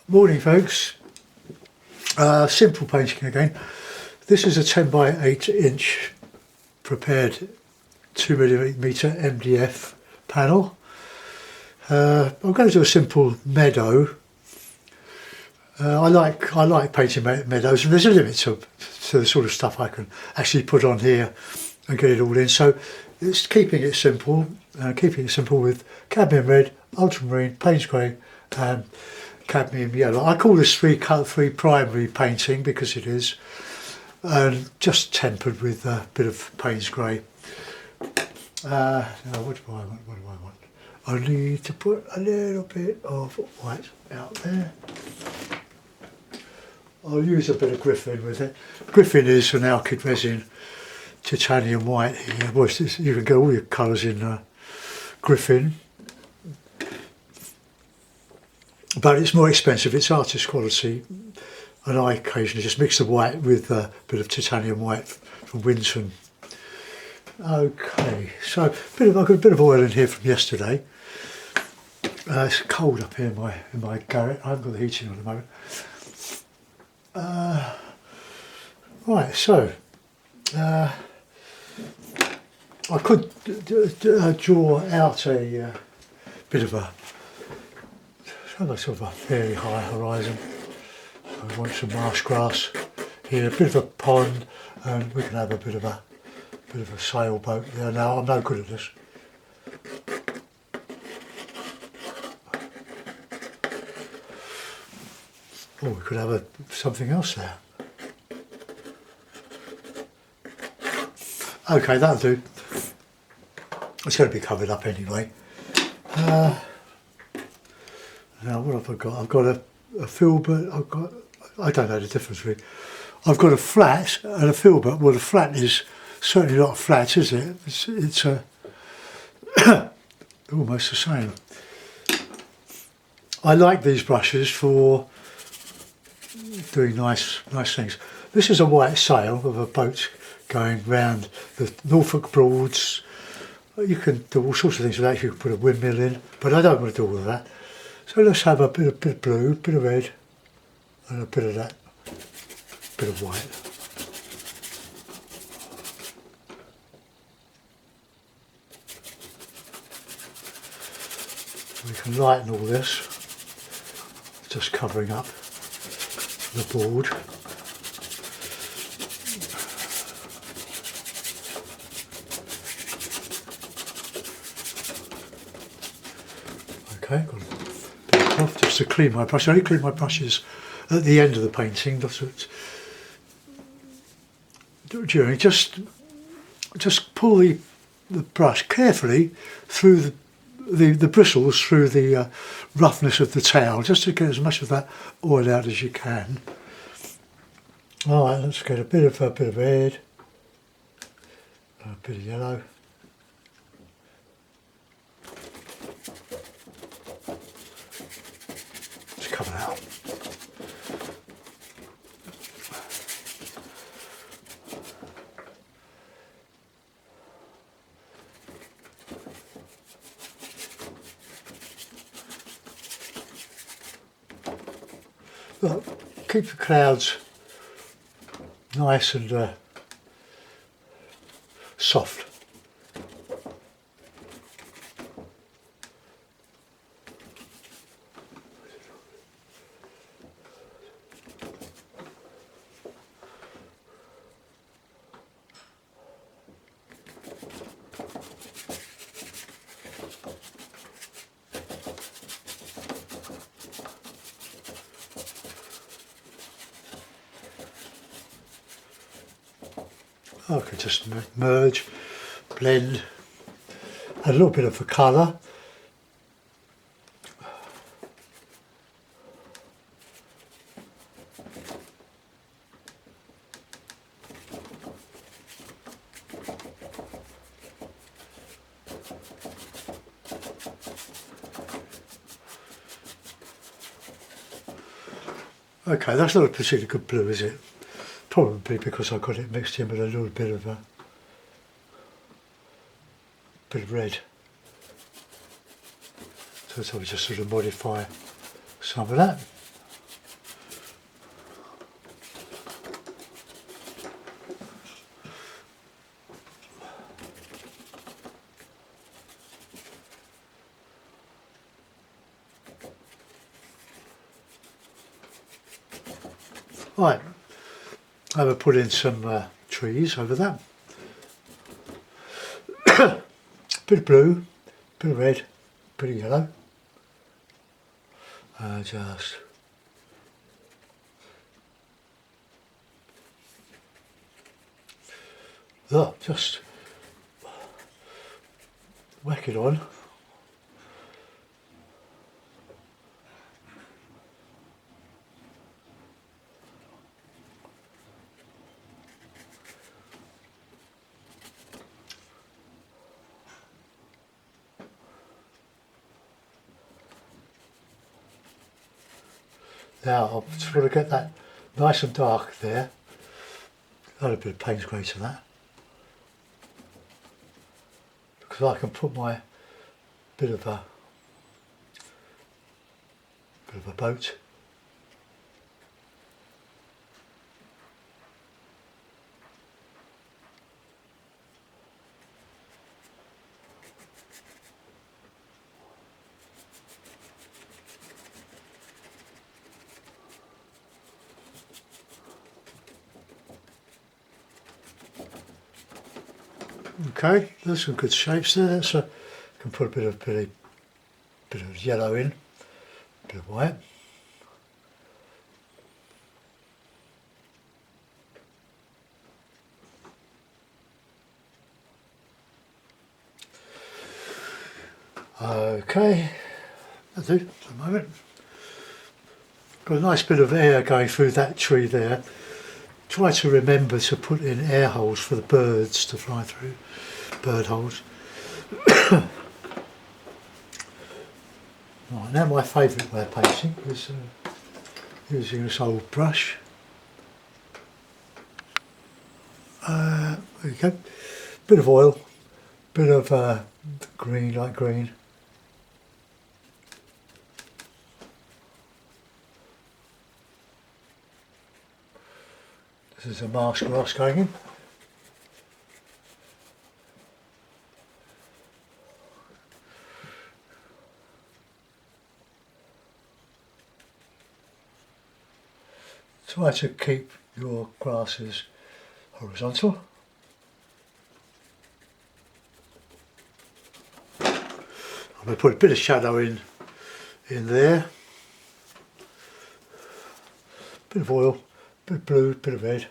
Morning folks, simple painting again. This is a 10 by 8 inch prepared 2mm MDF panel. I'm going to do a simple meadow. I like painting meadows, and there's a limit to the sort of stuff I can actually put on here and get it all in. So it's keeping it simple with cadmium red, ultramarine, Payne's grey and cadmium yellow. I call this three primary painting because it is, and just tempered with a bit of Payne's grey. Now what do I want? I need to put a little bit of white out there. I'll use a bit of Griffin with it. Griffin is an alkyd resin, titanium white here. Well, you can get all your colours in Griffin, but it's more expensive. It's artist quality, and I occasionally just mix the white with a bit of titanium white from Winton. Okay, so I've got a bit of oil in here from yesterday. It's cold up here in my garret. I haven't got the heating on at the moment. Right, so I could draw out a bit of a sort of a fairly high horizon. I want some marsh grass here, a bit of a pond, and we can have a bit of a sailboat there. Now I'm no good at this. Oh, we could have something else there. Okay, that'll do. It's going to be covered up anyway. Now what have I got? I've got a filbert. I don't know the difference really. I've got a flat and a filbert. Well, the flat is certainly not flat, is it? It's almost the same. I like these brushes for doing nice things. This is a white sail of a boat going round the Norfolk Broads. You can do all sorts of things with that. You can put a windmill in, but I don't want to do all of that. So let's have a bit of blue, a bit of red, and a bit of that, bit of white. We can lighten all this, just covering up the board. Okay, got a bit of cloth just to clean my brush. I only clean my brushes at the end of the painting. That's what during just pull the brush carefully through the bristles through the roughness of the towel, just to get as much of that oil out as you can. All right, let's get a bit of red, a bit of yellow. Let's cover that up. Look, keep the clouds nice and soft. I could just merge, blend, a little bit of the colour. Okay, that's not a particularly good blue, is it? Probably because I got it mixed in with a little bit of red. So it's obviously just sort of modify some of that. Right, I'm going to put in some trees over that. Bit of blue, bit of red, bit of yellow. Just just whack it on. Now I just want to get that nice and dark there. Add a bit of paint spray to that, because I can put my bit of a boat. Okay, there's some good shapes there. That's can put a bit of yellow in, a bit of white. Okay, that'll do for the moment. Got a nice bit of air going through that tree there. Try to remember to put in air holes for the birds to fly through, bird holes. Right, now my favourite way of painting is using this old brush. There you go. Bit of oil, bit of green, light green. This is a marsh grass going in. Try to keep your grasses horizontal. I'm going to put a bit of shadow in there. Bit of oil, bit of blue, bit of red.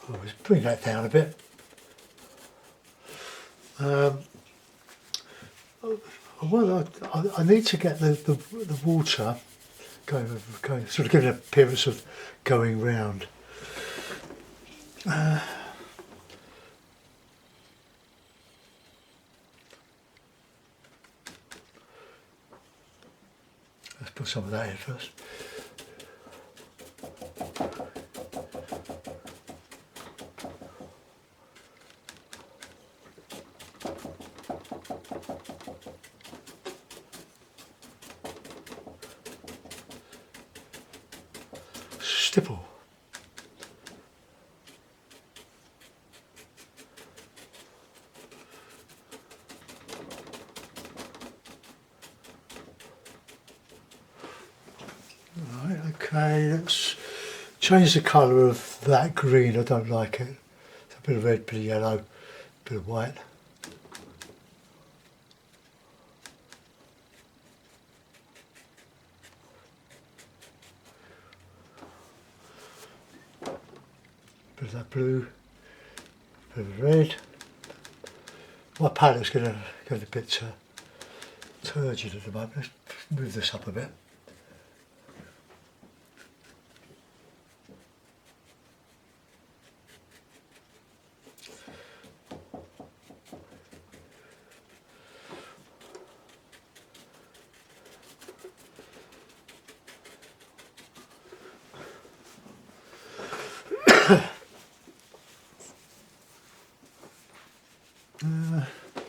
I'll just bring that down a bit. Well, I need to get the water going, sort of give an appearance of going round. Let's put some of that in first. Stipple. Right, okay, let's change the colour of that green. I don't like it. It's a bit of red, bit of yellow, bit of white. Bit of that blue, bit of red. My palette's getting a bit turgid at the moment. Let's move this up a bit.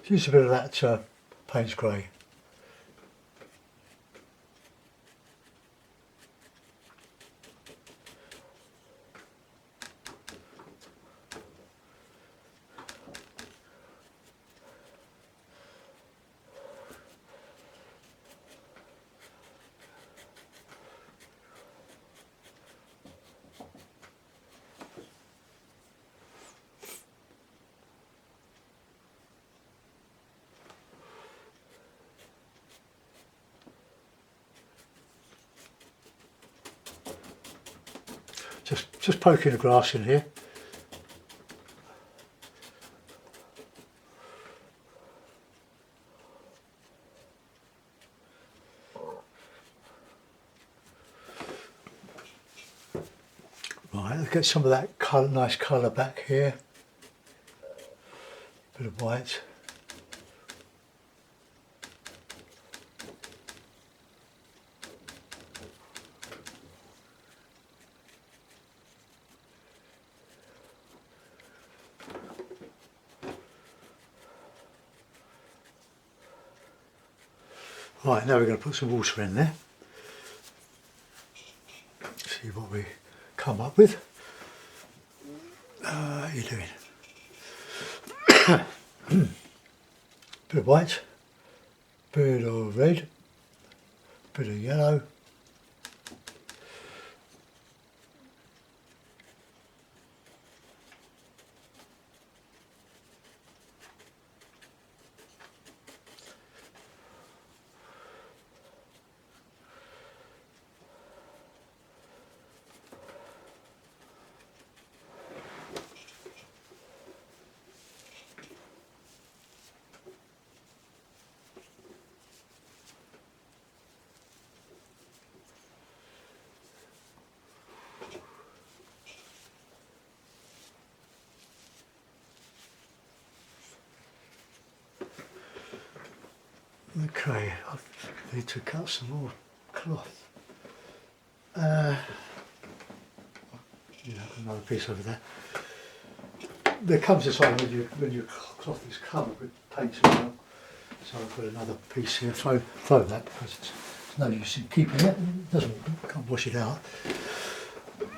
Use a bit of that Payne's grey. Just poking the grass in here. Right, let's get some of that colour, nice colour back here. Bit of white. Right, now we're going to put some water in there. See what we come up with. How are you doing? Bit of white, bit of red, bit of yellow. Okay, I need to cut some more cloth. Another piece over there. There comes a time when your cloth is covered with paint as well. So I've got another piece here. Throw that because it's no use in keeping it. Can't wash it out.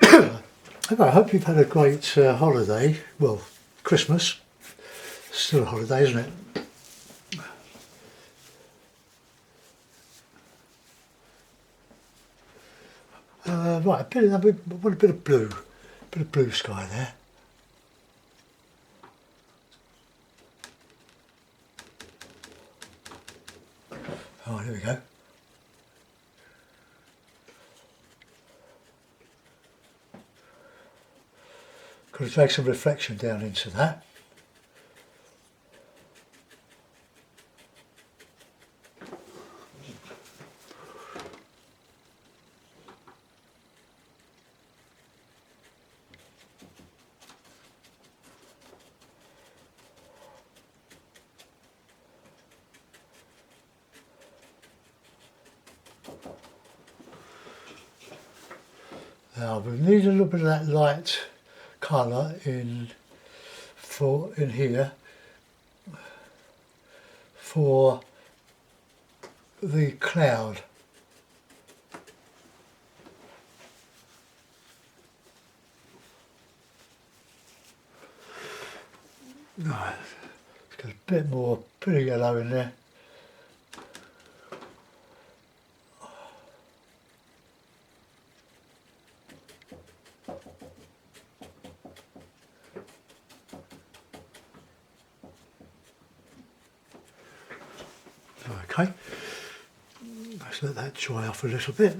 Okay, I hope you've had a great holiday. Well, Christmas. Still a holiday, isn't it? Right, a bit of blue sky there. Oh, there we go. Got to drag some reflection down into that. Now we need a little bit of that light colour in here for the cloud. Right, let's get a bit more pretty yellow in there. Okay, let's let that dry off a little bit.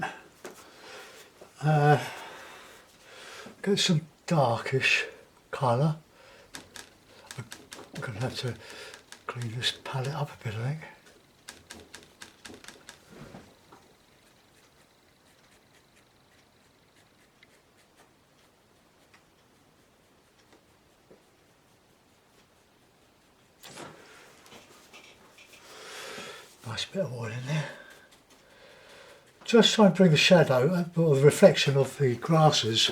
Get some darkish colour. I'm going to have to clean this palette up a bit, I think. Nice bit of oil in there. Just try and bring the shadow, or the reflection of the grasses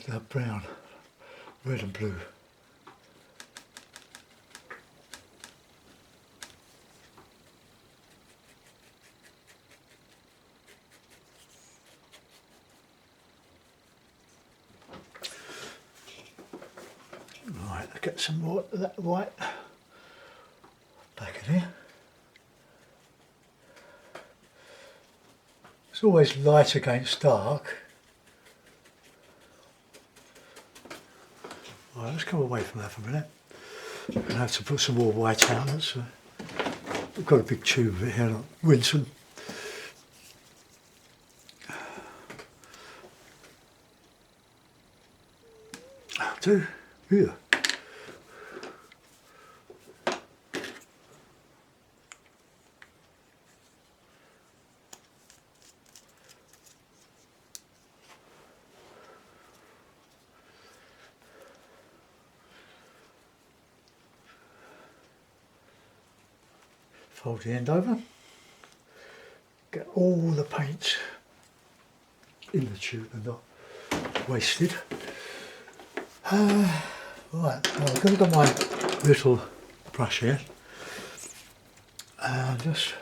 They're brown, red and blue. Right, I'll get some more of that white back in here. It's always light against dark. Right, let's come away from that for a minute. I'm going to have to put some more white out. We've got a big tube of it here, like Winston. I'll do. Yeah. Fold the end over, get all the paint in the tube and not wasted. Right, now I'm going to get my little brush here and just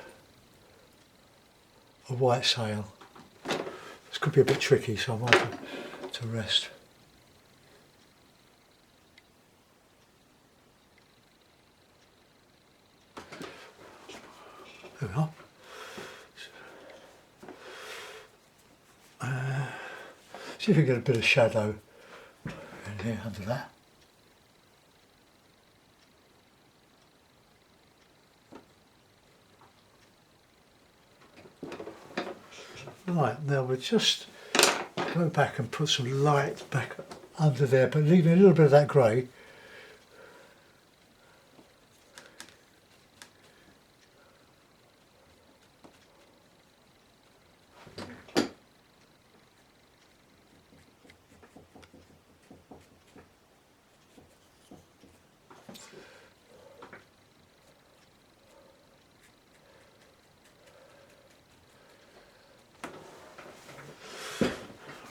a white sail. This could be a bit tricky, so I might have to rest. There we are. See if we can get a bit of shadow in here under that. Right, now we'll just go back and put some light back under there, but leaving a little bit of that grey.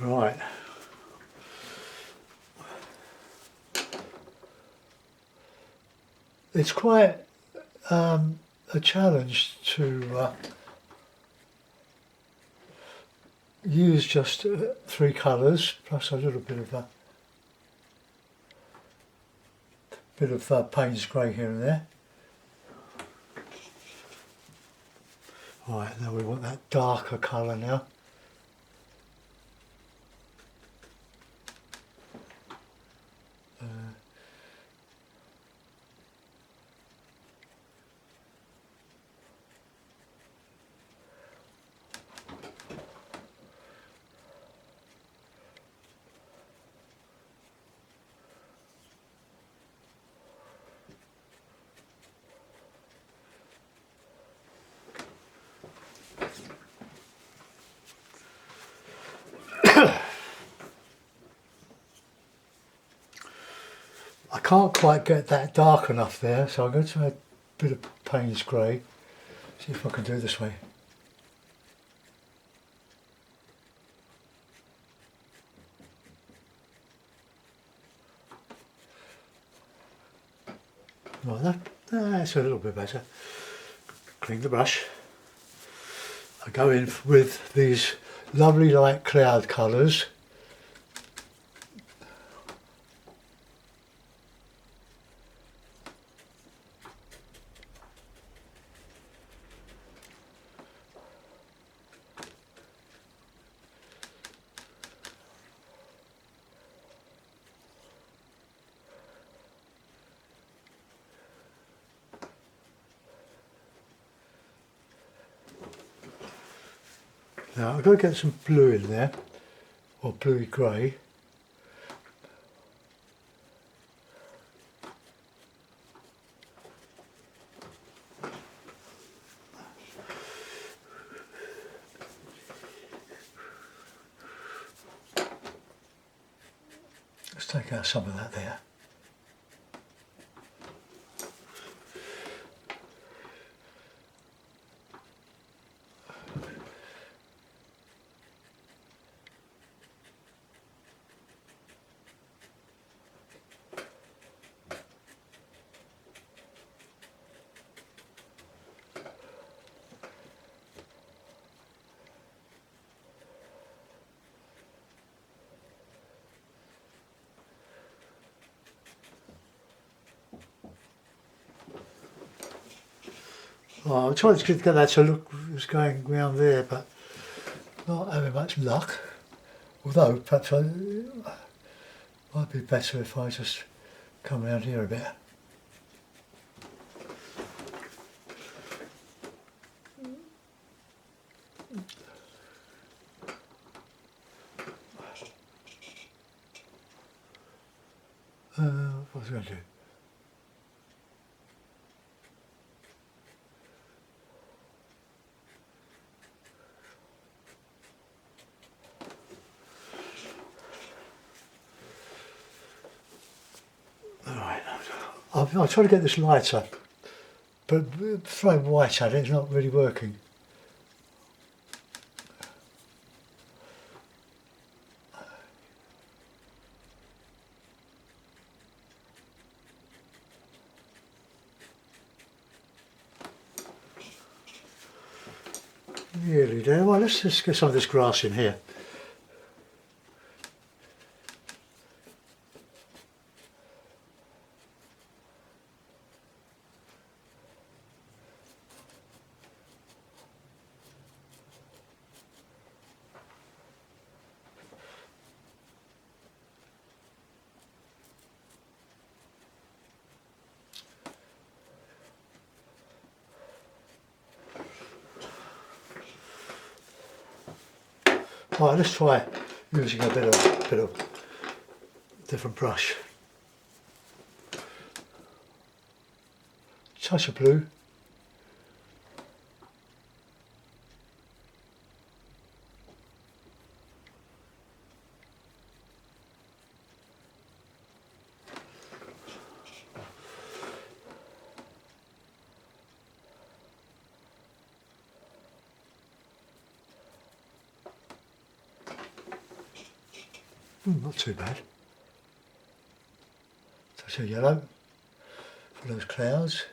Right. It's quite a challenge to use just 3 colours plus a little bit of Payne's grey here and there. Right, now we want that darker colour now. I can't quite get that dark enough there, so I'm going to add a bit of Payne's grey. See if I can do it this way. Right, that's a little bit better. Clean the brush. I go in with these lovely light cloud colours. Now I've got to get some blue in there, or bluey grey. Let's take out some of that there. Well, I'm trying to get that to look what's going round there, but not having much luck. Although perhaps it might be better if I just come around here a bit. What's I going to do? Alright, I'll try to get this lighter, but throwing white at it is not really working. Nearly there. Well, let's just get some of this grass in here. Right, let's try using a bit of different brush. Touch of blue. Not too bad. Touch of yellow for those clouds.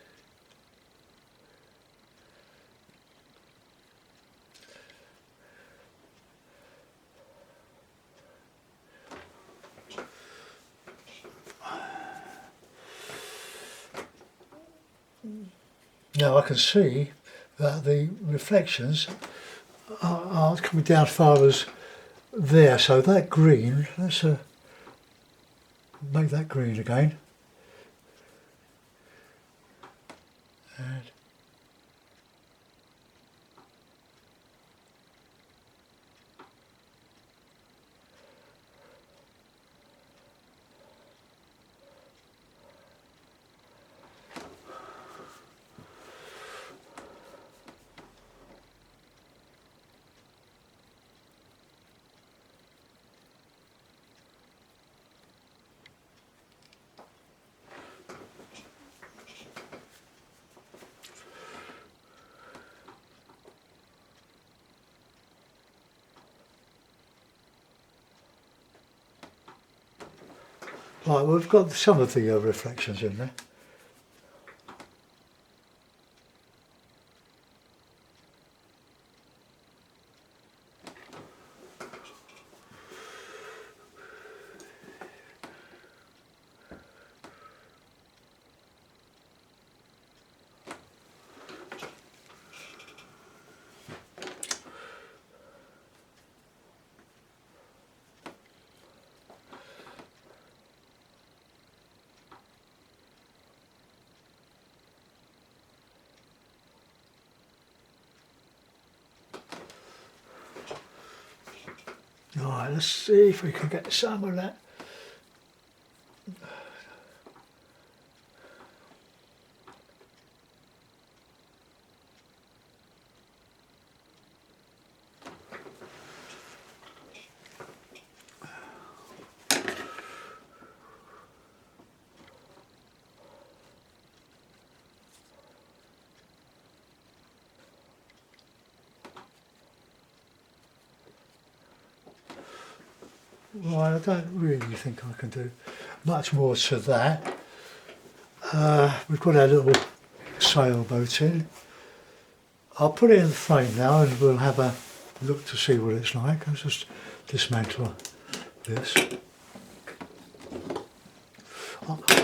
Now I can see that the reflections are coming down as far as there, so that green, let's make that green again. And right, we've got some of the reflections in there. Right, let's see if we can get some of that. Right, I don't really think I can do much more to that. We've got our little sailboat in. I'll put it in the frame now and we'll have a look to see what it's like. I'll just dismantle this.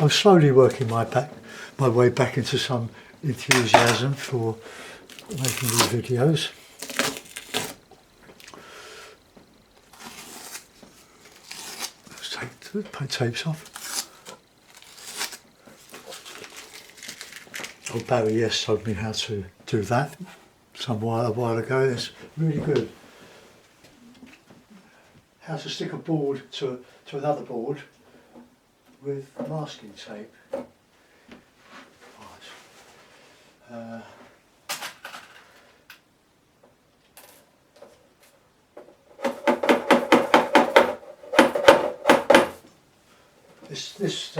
I'm slowly working my way back into some enthusiasm for making these videos. Let's take the tapes off. Oh, Barry, yes, told me how to do that a while ago. It's really good. How to stick a board to another board with masking tape. Right. This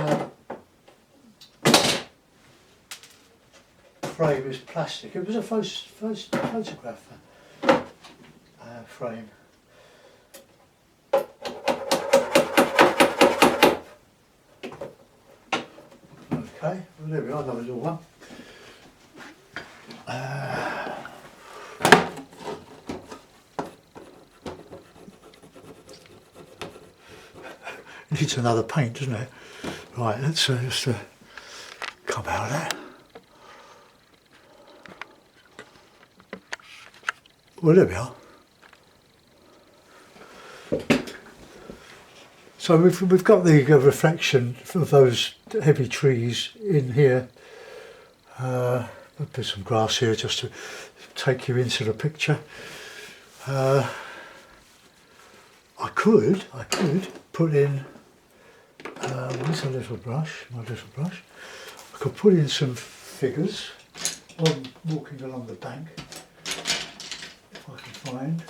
frame is plastic. It was a photograph frame. Okay, well there we are, another little one. It needs another paint, doesn't it? Right, let's just come out of that. Well, there we are. So we've got the reflection of those heavy trees in here. I'll put some grass here just to take you into the picture. I could put in where's my little brush? I could put in some figures while I'm walking along the bank. If I can find.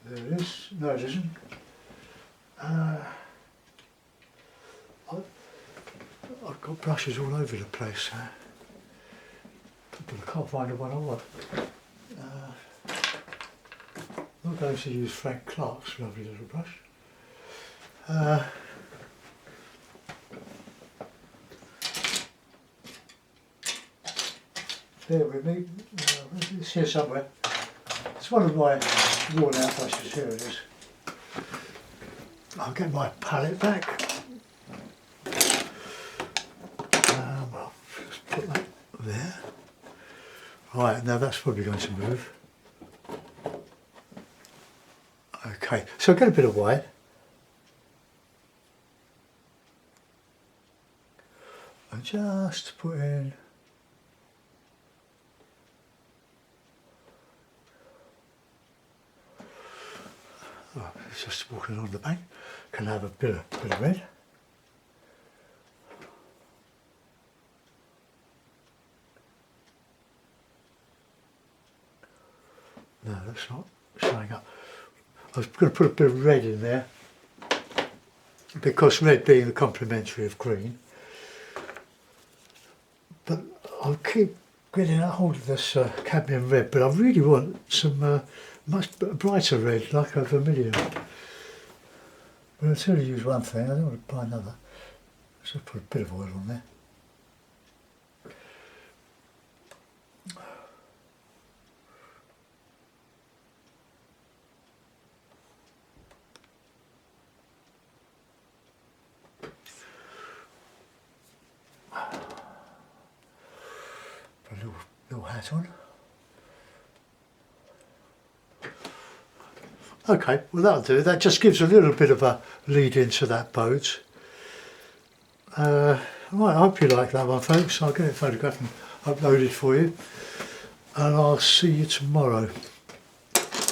There it is. No, it isn't. I've got brushes all over the place. But I can't find the one I want. I'm going to use Frank Clark's lovely little brush. Bear with me. It's here somewhere. It's one of my worn out brushes. Here it is. I'll get my palette back. Well, just put that there. Right, now that's probably going to move. Okay, so I'll get a bit of white. And just put in it's just walking along the bank. Can have a bit of red. No, that's not showing up. I was going to put a bit of red in there because red being the complementary of green. But I'll keep getting a hold of this cadmium red, but I really want some much brighter red, like a vermilion. But until you use one thing, I don't want to buy another. So put a bit of oil on there. Put a little hat on. Okay, well that'll do. That just gives a little bit of a lead into that boat. Right, I hope you like that one, folks. I'll get it photographed and uploaded for you. And I'll see you tomorrow.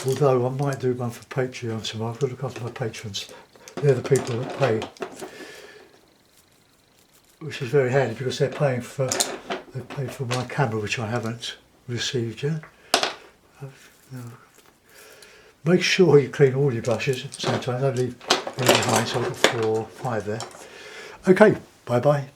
Although I might do one for Patreon tomorrow. I've got to look after my patrons. They're the people that pay. Which is very handy because they paid for my camera, which I haven't received yet. Make sure you clean all your brushes at the same time. Don't leave any behind, so I've got 4 or 5 there. Okay, bye bye.